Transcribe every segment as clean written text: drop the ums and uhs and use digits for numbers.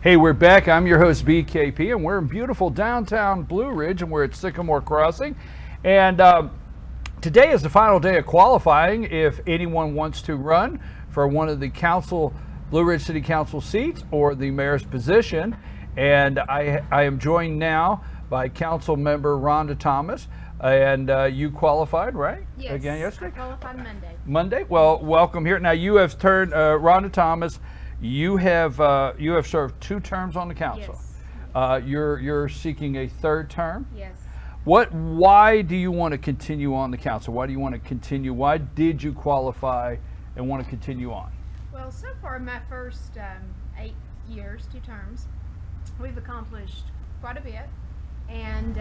Hey, we're back. I'm your host, BKP, and we're in beautiful downtown Blue Ridge, and we're at Sycamore Crossing. And today is the final day of qualifying if anyone wants to run for one of the Blue Ridge City Council seats or the mayor's position. And I am joined now by Council Member Rhonda Thomas. And you qualified, right? Yes. Again yesterday? I qualified Monday. Monday? Well, welcome here. Now you have turned, Rhonda Thomas, you have served 2 terms on the council. Yes. You're seeking a 3rd term. Yes. Why do you want to continue on the council? Why do you want to continue? Why did you qualify and want to continue on? Well, so far my first 8 years, 2 terms, we've accomplished quite a bit, and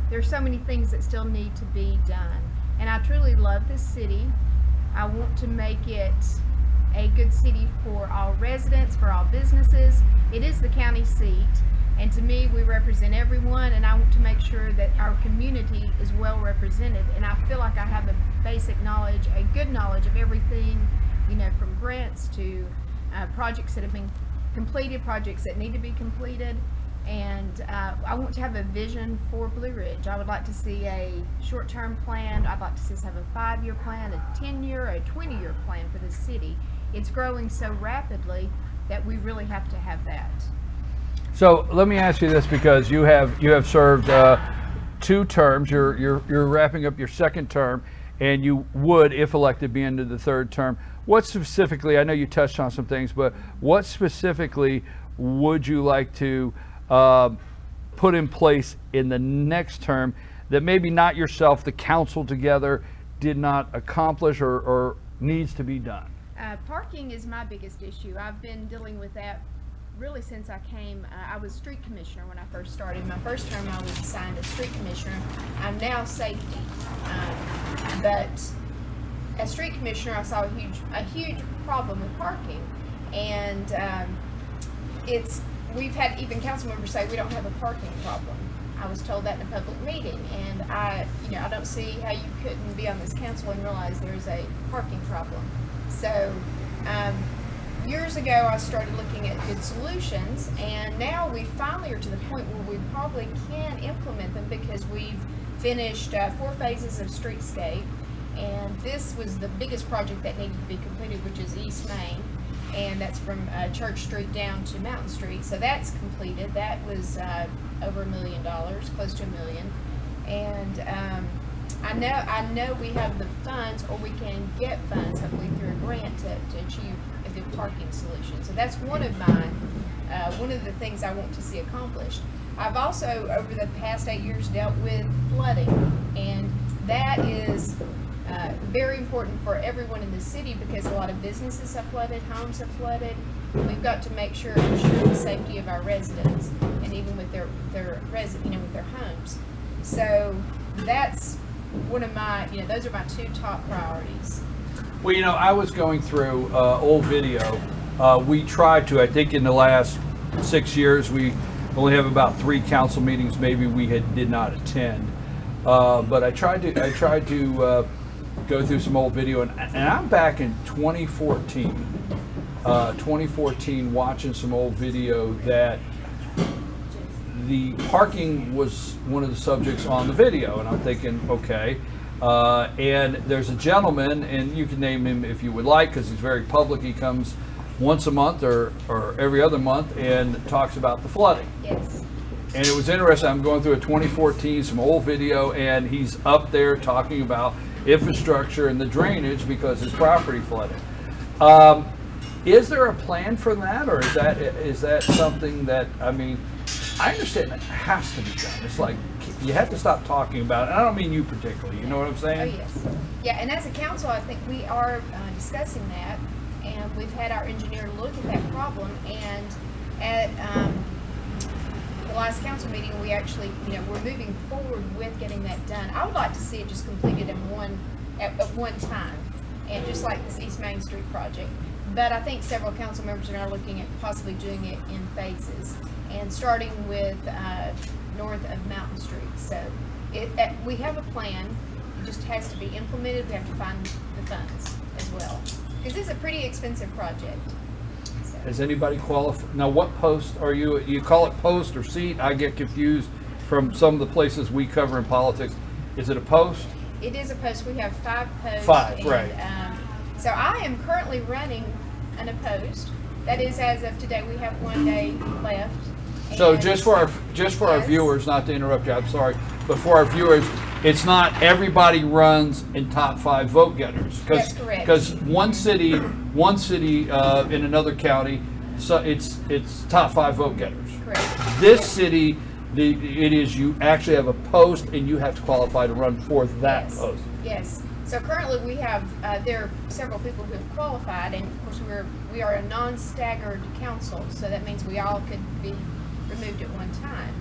there's so many things that still need to be done. And I truly love this city. I want to make it a good city for all residents, for all businesses. It is the county seat, and to me, we represent everyone, and I want to make sure that our community is well represented. And I feel like I have a basic knowledge, a good knowledge of everything, you know, from grants to projects that have been completed, projects that need to be completed. And I want to have a vision for Blue Ridge. I would like to see a short-term plan. I'd like to see us have a 5-year plan, a 10-year, a 20-year plan for the city. It's growing so rapidly that we really have to have that. So let me ask you this, because you have served 2 terms. You're wrapping up your 2nd term, and you would, if elected, be into the 3rd term. What specifically? I know you touched on some things, but what specifically would you like to put in place in the next term that maybe not yourself, the council together, did not accomplish or needs to be done? Parking is my biggest issue. I've been dealing with that really since I came. I was street commissioner when I first started. My first term I was assigned as street commissioner. I'm now safety, but as street commissioner I saw a huge problem with parking, and we've had even council members say we don't have a parking problem. I was told that in a public meeting, and I don't see how you couldn't be on this council and realize there's a parking problem. So years ago I started looking at good solutions, and now we finally are to the point where we probably can implement them, because we've finished 4 phases of streetscape, and this was the biggest project that needed to be completed, which is East Main. And that's from Church Street down to Mountain Street. So that's completed. That was over $1 million, close to $1 million. And I know we have the funds, or we can get funds, hopefully through a grant, to achieve a good parking solution. So that's one of the things I want to see accomplished. I've also, over the past 8 years, dealt with flooding, and that is very important for everyone in the city, because a lot of businesses have flooded, homes have flooded. We've got to make sure and ensure the safety of our residents, and even with their with their homes. So that's one of my, those are my 2 top priorities. Well, I was going through old video. We tried to, I think in the last 6 years, we only have about 3 council meetings maybe we did not attend. But I tried to go through some old video, and I'm back in 2014 watching some old video that the parking was one of the subjects on the video, and I'm thinking, okay, and there's a gentleman, and you can name him if you would like, because he's very public. He comes once a month or every other month and talks about the flooding. Yes. And it was interesting. I'm going through a 2014, some old video, and he's up there talking about infrastructure and the drainage because his property flooded. Is there a plan for that, or is that something that, I understand that has to be done. It's like you have to stop talking about it. I don't mean you particularly, you know what I'm saying? Oh yes. Yeah, and as a council, I think we are discussing that, and we've had our engineer look at that problem, and at the last council meeting, we actually, we're moving forward with getting that done. I would like to see it just completed at one time, and just like this East Main Street project. But I think several council members are now looking at possibly doing it in phases, and starting with north of Mountain Street. So we have a plan. It just has to be implemented. We have to find the funds as well, because it's a pretty expensive project. Has anybody qualified? Now, what post are you? You call it post or seat? I get confused from some of the places we cover in politics. Is it a post? It is a post. We have 5 posts. 5, right. So I am currently running unopposed. That is, as of today, we have 1 day left. So And just for our Yes. viewers, not to interrupt you, I'm sorry, but for our viewers, it's not everybody runs in top 5 vote getters. That's correct. Because one city in another county, so it's top 5 vote getters. Correct. This city, it is you actually have a post and you have to qualify to run for that Yes. post. Yes. So currently we have, there are several people who have qualified, and of course we are a non-staggered council, so that means we all could be removed at one time.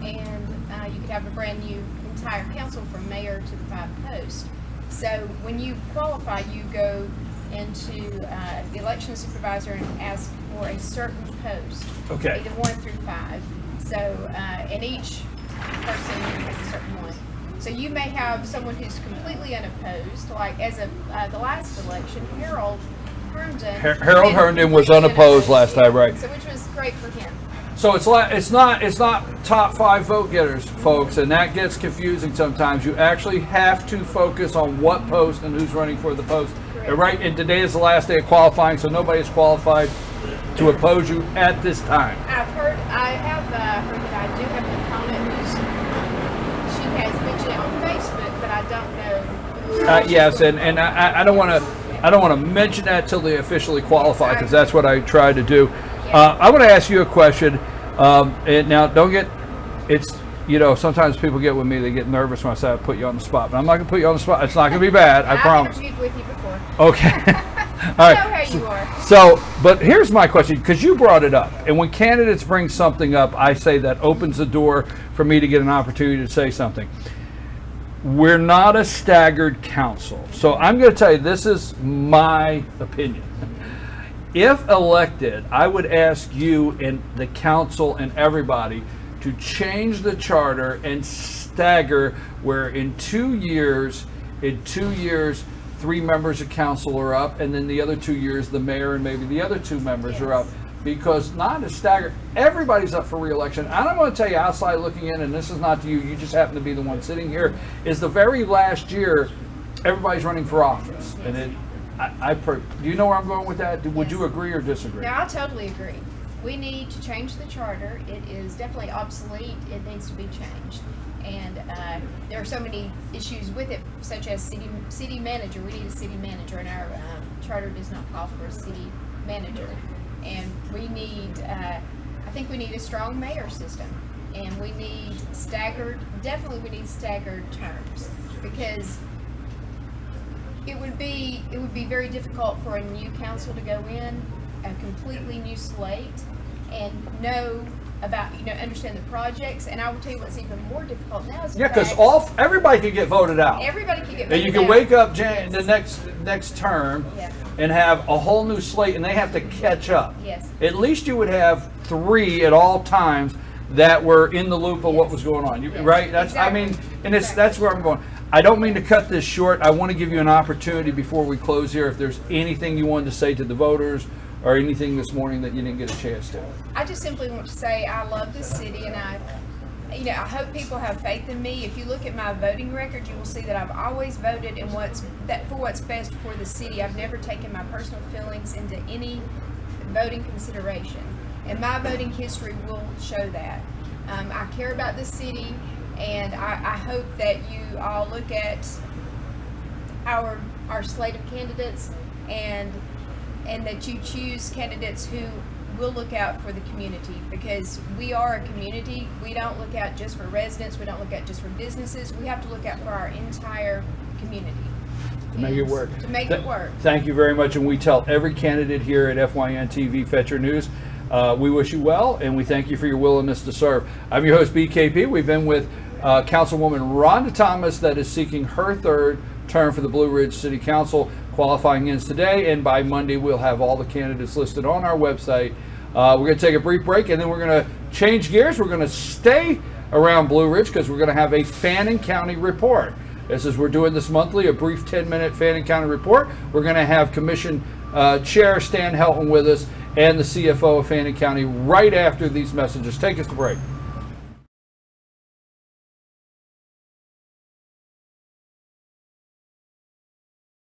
And you could have a brand new entire council from mayor to the 5 posts. So when you qualify, you go into the election supervisor and ask for a certain post. Okay. Either 1 through 5. So, and each person has a certain one. So you may have someone who's completely unopposed, like as of the last election, Harold Herndon. Harold Herndon was unopposed last time, right? So which was great for him. So it's not top 5 vote getters, folks, and that gets confusing sometimes. You actually have to focus on what post and who's running for the post. And right, and today is the last day of qualifying, so nobody is qualified to oppose you at this time. I have heard that I do have an opponent who's, she has mentioned it on Facebook, but I don't know. Yes, and I don't want to mention that till they officially qualify, because that's what I try to do. I want to ask you a question. And now, don't get, it's, you know, sometimes people get with me, they get nervous when I say I put you on the spot, but I'm not going to put you on the spot. It's not going to be bad, I promise. I've interviewed with you before. Okay. All right. I know how you are. So, but here's my question, because you brought it up, and when candidates bring something up, I say that opens the door for me to get an opportunity to say something. We're not a staggered council. So I'm going to tell you, this is my opinion. If elected, I would ask you and the council and everybody to change the charter and stagger, where in 2 years, 3 members of council are up, and then the other 2 years, the mayor and maybe the other 2 members are up. Because not a stagger, everybody's up for re-election. And I'm going to tell you, outside looking in, and this is not to you, you just happen to be the one sitting here, is the very last year, everybody's running for office. And it, do you know where I'm going with that? Would you agree or disagree? No, I totally agree. We need to change the charter. It is definitely obsolete. It needs to be changed. And there are so many issues with it, such as city manager. We need a city manager, and our charter does not call for a city manager. And we need, I think we need a strong mayor system. And we need definitely we need staggered terms, because it would be very difficult for a new council to go in, a completely new slate, and know about, understand the projects. And I will tell you what's even more difficult now is because everybody could get voted out. Everybody could get voted out. And you can wake up the next term and have a whole new slate, and they have to catch up. Yes. At least you would have 3 at all times that were in the loop of what was going on. Right? That's exactly. I mean, and that's where I'm going. I don't mean to cut this short. I want to give you an opportunity before we close here, if there's anything you wanted to say to the voters or anything this morning that you didn't get a chance to. I just simply want to say I love this city, and I hope people have faith in me. If you look at my voting record, you will see that I've always voted in for what's best for the city. I've never taken my personal feelings into any voting consideration, and my voting history will show that. I care about the city, and I hope that you all look at our slate of candidates, and that you choose candidates who will look out for the community, because we are a community. We don't look out just for residents. We don't look out just for businesses. We have to look out for our entire community. To make it work. To make it work. Thank you very much. And we tell every candidate here at FYN TV Fetcher News, we wish you well, and we thank you for your willingness to serve. I'm your host, BKP. We've been with Councilwoman Rhonda Thomas, that is seeking her 3rd term for the Blue Ridge City Council. Qualifying ends today, and by Monday we'll have all the candidates listed on our website. We're going to take a brief break, and then we're going to change gears. We're going to stay around Blue Ridge, because we're going to have a Fannin County report. We're doing this monthly, a brief 10-minute Fannin County report. We're going to have Commission Chair Stan Helton with us, and the CFO of Fannin County right after these messages. Take us to break.